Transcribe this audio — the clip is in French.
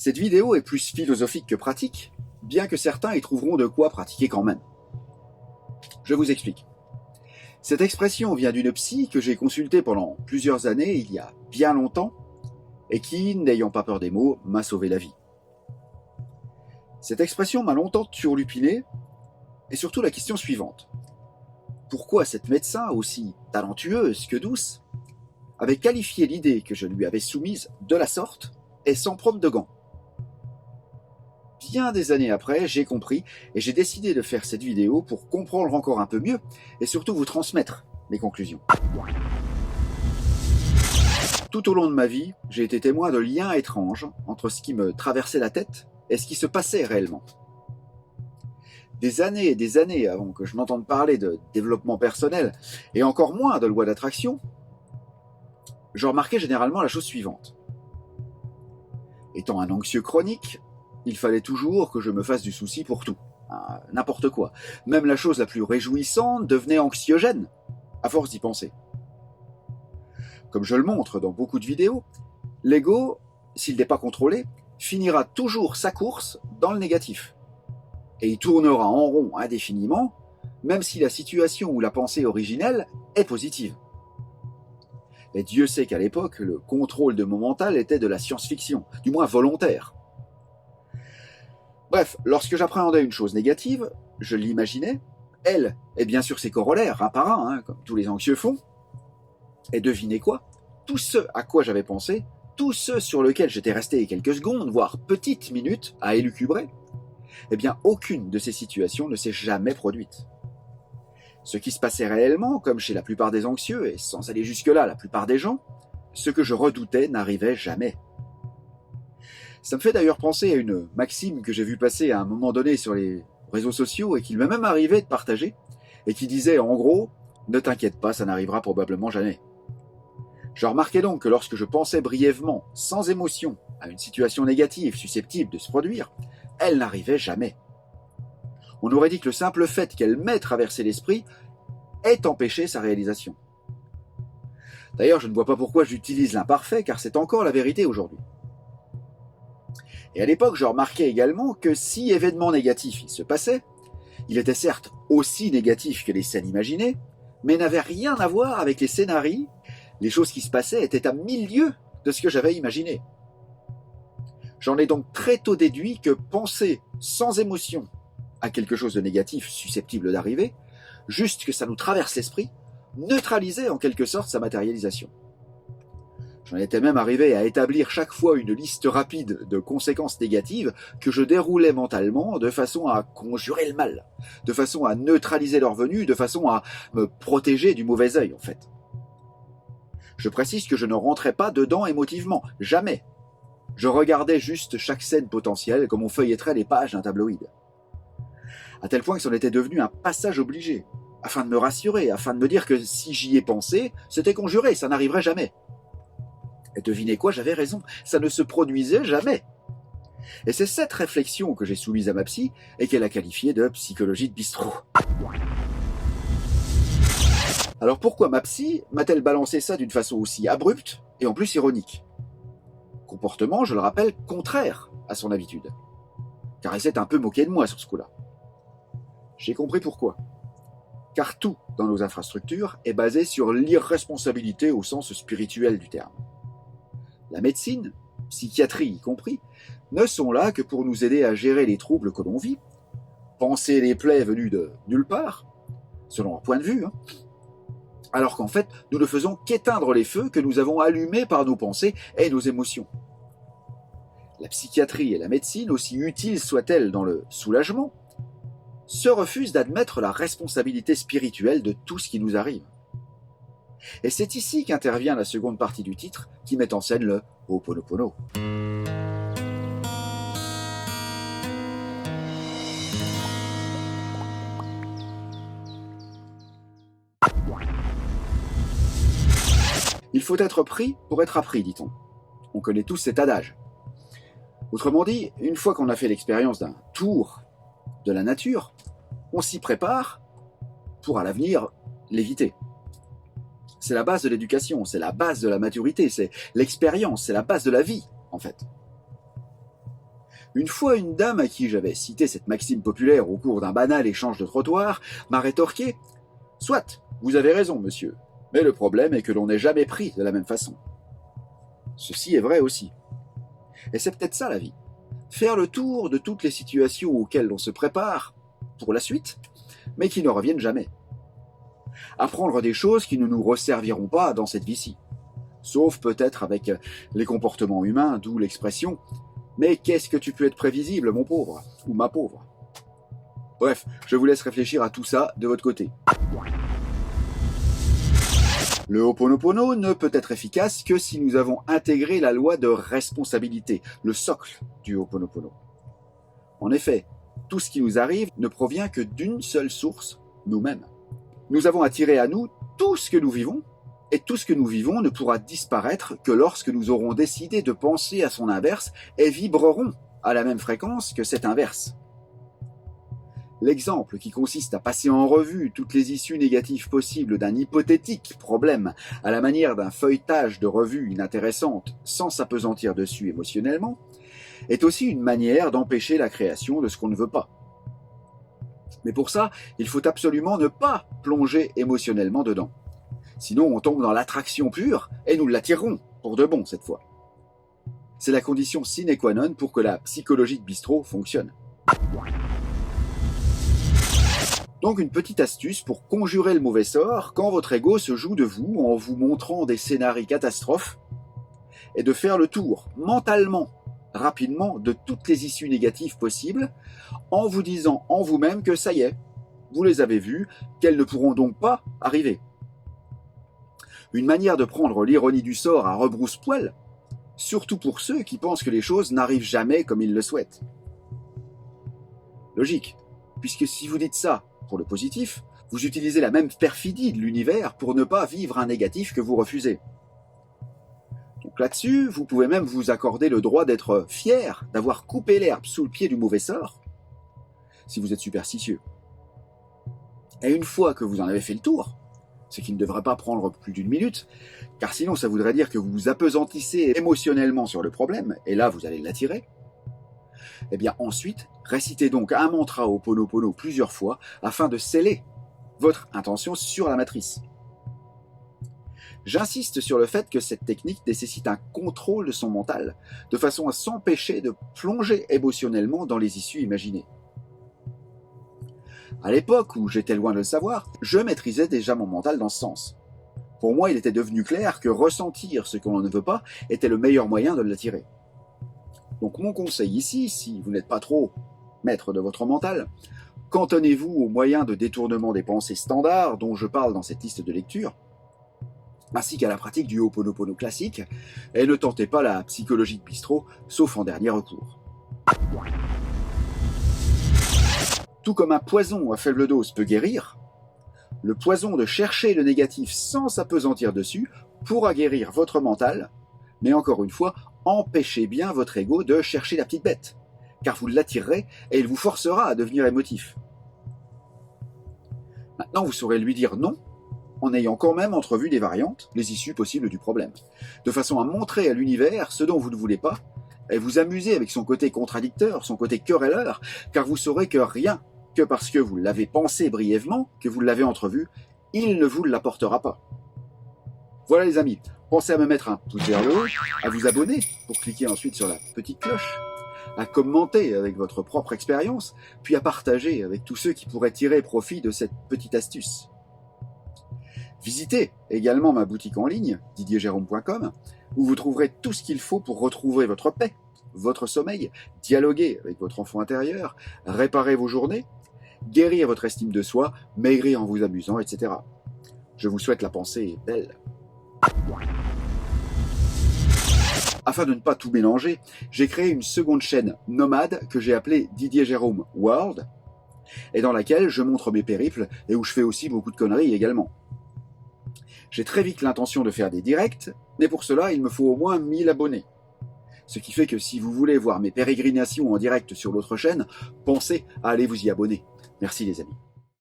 Cette vidéo est plus philosophique que pratique, bien que certains y trouveront de quoi pratiquer quand même. Je vous explique. Cette expression vient d'une psy que j'ai consultée pendant plusieurs années, il y a bien longtemps, et qui, n'ayant pas peur des mots, m'a sauvé la vie. Cette expression m'a longtemps turlupiné, et surtout la question suivante. Pourquoi cette médecin, aussi talentueuse que douce, avait qualifié l'idée que je lui avais soumise de la sorte et sans prendre de gants? Bien des années après, j'ai compris et j'ai décidé de faire cette vidéo pour comprendre encore un peu mieux et surtout vous transmettre mes conclusions. Tout au long de ma vie, j'ai été témoin de liens étranges entre ce qui me traversait la tête et ce qui se passait réellement. Des années et des années avant que je n'entende parler de développement personnel et encore moins de loi d'attraction, je remarquais généralement la chose suivante. Étant un anxieux chronique, il fallait toujours que je me fasse du souci pour tout, n'importe quoi. Même la chose la plus réjouissante devenait anxiogène, à force d'y penser. Comme je le montre dans beaucoup de vidéos, l'ego, s'il n'est pas contrôlé, finira toujours sa course dans le négatif. Et il tournera en rond indéfiniment, même si la situation ou la pensée originelle est positive. Et Dieu sait qu'à l'époque, le contrôle de mon mental était de la science-fiction, du moins volontaire. Bref, lorsque j'appréhendais une chose négative, je l'imaginais, elle, et bien sûr ses corollaires, un par un, comme tous les anxieux font. Et devinez quoi? Tout ce à quoi j'avais pensé, tout ce sur lequel j'étais resté quelques secondes, voire petites minutes, à élucubrer, eh bien aucune de ces situations ne s'est jamais produite. Ce qui se passait réellement, comme chez la plupart des anxieux, et sans aller jusque-là la plupart des gens, ce que je redoutais n'arrivait jamais. Ça me fait d'ailleurs penser à une maxime que j'ai vue passer à un moment donné sur les réseaux sociaux et qu'il m'est même arrivé de partager, et qui disait en gros « Ne t'inquiète pas, ça n'arrivera probablement jamais ». Je remarquais donc que lorsque je pensais brièvement, sans émotion, à une situation négative susceptible de se produire, elle n'arrivait jamais. On aurait dit que le simple fait qu'elle m'ait traversé l'esprit ait empêché sa réalisation. D'ailleurs, je ne vois pas pourquoi j'utilise l'imparfait, car c'est encore la vérité aujourd'hui. Et à l'époque, je remarquais également que si événement négatif il se passait, il était certes aussi négatif que les scènes imaginées, mais n'avait rien à voir avec les scénarios. Les choses qui se passaient étaient à 1000 lieues de ce que j'avais imaginé. J'en ai donc très tôt déduit que penser sans émotion à quelque chose de négatif susceptible d'arriver, juste que ça nous traverse l'esprit, neutralisait en quelque sorte sa matérialisation. J'en étais même arrivé à établir chaque fois une liste rapide de conséquences négatives que je déroulais mentalement de façon à conjurer le mal, de façon à neutraliser leur venue, de façon à me protéger du mauvais œil en fait. Je précise que je ne rentrais pas dedans émotivement, jamais. Je regardais juste chaque scène potentielle comme on feuilletterait les pages d'un tabloïd. À tel point que c'en était devenu un passage obligé, afin de me rassurer, afin de me dire que si j'y ai pensé, c'était conjuré, ça n'arriverait jamais. Et devinez quoi, j'avais raison, ça ne se produisait jamais. Et c'est cette réflexion que j'ai soumise à ma psy et qu'elle a qualifiée de psychologie de bistrot. Alors pourquoi ma psy m'a-t-elle balancé ça d'une façon aussi abrupte et en plus ironique? Comportement, je le rappelle, contraire à son habitude. Car elle s'est un peu moquée de moi sur ce coup-là. J'ai compris pourquoi. Car tout dans nos infrastructures est basé sur l'irresponsabilité au sens spirituel du terme. La médecine, psychiatrie y compris, ne sont là que pour nous aider à gérer les troubles que l'on vit, penser les plaies venues de nulle part, selon un point de vue, alors qu'en fait, nous ne faisons qu'éteindre les feux que nous avons allumés par nos pensées et nos émotions. La psychiatrie et la médecine, aussi utiles soient-elles dans le soulagement, se refusent d'admettre la responsabilité spirituelle de tout ce qui nous arrive. Et c'est ici qu'intervient la seconde partie du titre qui met en scène le Ho'oponopono. Il faut être pris pour être appris, dit-on. On connaît tous cet adage. Autrement dit, une fois qu'on a fait l'expérience d'un tour de la nature, on s'y prépare pour à l'avenir l'éviter. C'est la base de l'éducation, c'est la base de la maturité, c'est l'expérience, c'est la base de la vie, en fait. Une fois, une dame à qui j'avais cité cette maxime populaire au cours d'un banal échange de trottoir m'a rétorqué « Soit, vous avez raison, monsieur, mais le problème est que l'on n'est jamais pris de la même façon. » Ceci est vrai aussi. Et c'est peut-être ça la vie. Faire le tour de toutes les situations auxquelles l'on se prépare pour la suite, mais qui ne reviennent jamais. Apprendre des choses qui ne nous resserviront pas dans cette vie-ci. Sauf peut-être avec les comportements humains, d'où l'expression « Mais qu'est-ce que tu peux être prévisible, mon pauvre, ou ma pauvre ?» Bref, je vous laisse réfléchir à tout ça de votre côté. Le Ho'oponopono ne peut être efficace que si nous avons intégré la loi de responsabilité, le socle du Ho'oponopono. En effet, tout ce qui nous arrive ne provient que d'une seule source, nous-mêmes. Nous avons attiré à nous tout ce que nous vivons, et tout ce que nous vivons ne pourra disparaître que lorsque nous aurons décidé de penser à son inverse et vibrerons à la même fréquence que cet inverse. L'exemple qui consiste à passer en revue toutes les issues négatives possibles d'un hypothétique problème à la manière d'un feuilletage de revue inintéressante sans s'apesantir dessus émotionnellement, est aussi une manière d'empêcher la création de ce qu'on ne veut pas. Mais pour ça, il faut absolument ne pas plonger émotionnellement dedans. Sinon, on tombe dans l'attraction pure et nous l'attirerons, pour de bon cette fois. C'est la condition sine qua non pour que la psychologie de bistrot fonctionne. Donc une petite astuce pour conjurer le mauvais sort quand votre ego se joue de vous en vous montrant des scénarios catastrophes et de faire le tour mentalement, rapidement, de toutes les issues négatives possibles en vous disant en vous-même que ça y est, vous les avez vues, qu'elles ne pourront donc pas arriver. Une manière de prendre l'ironie du sort à rebrousse-poil, surtout pour ceux qui pensent que les choses n'arrivent jamais comme ils le souhaitent. Logique, puisque si vous dites ça pour le positif, vous utilisez la même perfidie de l'univers pour ne pas vivre un négatif que vous refusez. Donc là-dessus, vous pouvez même vous accorder le droit d'être fier d'avoir coupé l'herbe sous le pied du mauvais sort, si vous êtes superstitieux. Et une fois que vous en avez fait le tour, ce qui ne devrait pas prendre plus d'une minute, car sinon ça voudrait dire que vous vous apesantissez émotionnellement sur le problème, et là vous allez l'attirer, eh bien ensuite, récitez donc un mantra Ho'oponopono plusieurs fois afin de sceller votre intention sur la matrice. J'insiste sur le fait que cette technique nécessite un contrôle de son mental, de façon à s'empêcher de plonger émotionnellement dans les issues imaginées. À l'époque où j'étais loin de le savoir, je maîtrisais déjà mon mental dans ce sens. Pour moi, il était devenu clair que ressentir ce qu'on ne veut pas était le meilleur moyen de l'attirer. Donc mon conseil ici, si vous n'êtes pas trop maître de votre mental, cantonnez-vous aux moyens de détournement des pensées standards dont je parle dans cette liste de lecture, ainsi qu'à la pratique du Ho'oponopono classique, et ne tentez pas la psychologie de bistrot, sauf en dernier recours. Tout comme un poison à faible dose peut guérir, le poison de chercher le négatif sans s'apesantir dessus pourra guérir votre mental, mais encore une fois, empêchez bien votre ego de chercher la petite bête, car vous l'attirerez et il vous forcera à devenir émotif. Maintenant, vous saurez lui dire non, en ayant quand même entrevu des variantes, les issues possibles du problème, de façon à montrer à l'univers ce dont vous ne voulez pas, et vous amuser avec son côté contradicteur, son côté querelleur, car vous saurez que rien que parce que vous l'avez pensé brièvement, que vous l'avez entrevu, il ne vous l'apportera pas. Voilà les amis, pensez à me mettre un pouce vers le haut, à vous abonner pour cliquer ensuite sur la petite cloche, à commenter avec votre propre expérience, puis à partager avec tous ceux qui pourraient tirer profit de cette petite astuce. Visitez également ma boutique en ligne, didierjérôme.com, où vous trouverez tout ce qu'il faut pour retrouver votre paix, votre sommeil, dialoguer avec votre enfant intérieur, réparer vos journées, guérir votre estime de soi, maigrir en vous amusant, etc. Je vous souhaite la pensée belle. Afin de ne pas tout mélanger, j'ai créé une seconde chaîne nomade que j'ai appelée Didier Jérôme World, et dans laquelle je montre mes périples et où je fais aussi beaucoup de conneries également. J'ai très vite l'intention de faire des directs, mais pour cela, il me faut au moins 1000 abonnés. Ce qui fait que si vous voulez voir mes pérégrinations en direct sur l'autre chaîne, pensez à aller vous y abonner. Merci les amis.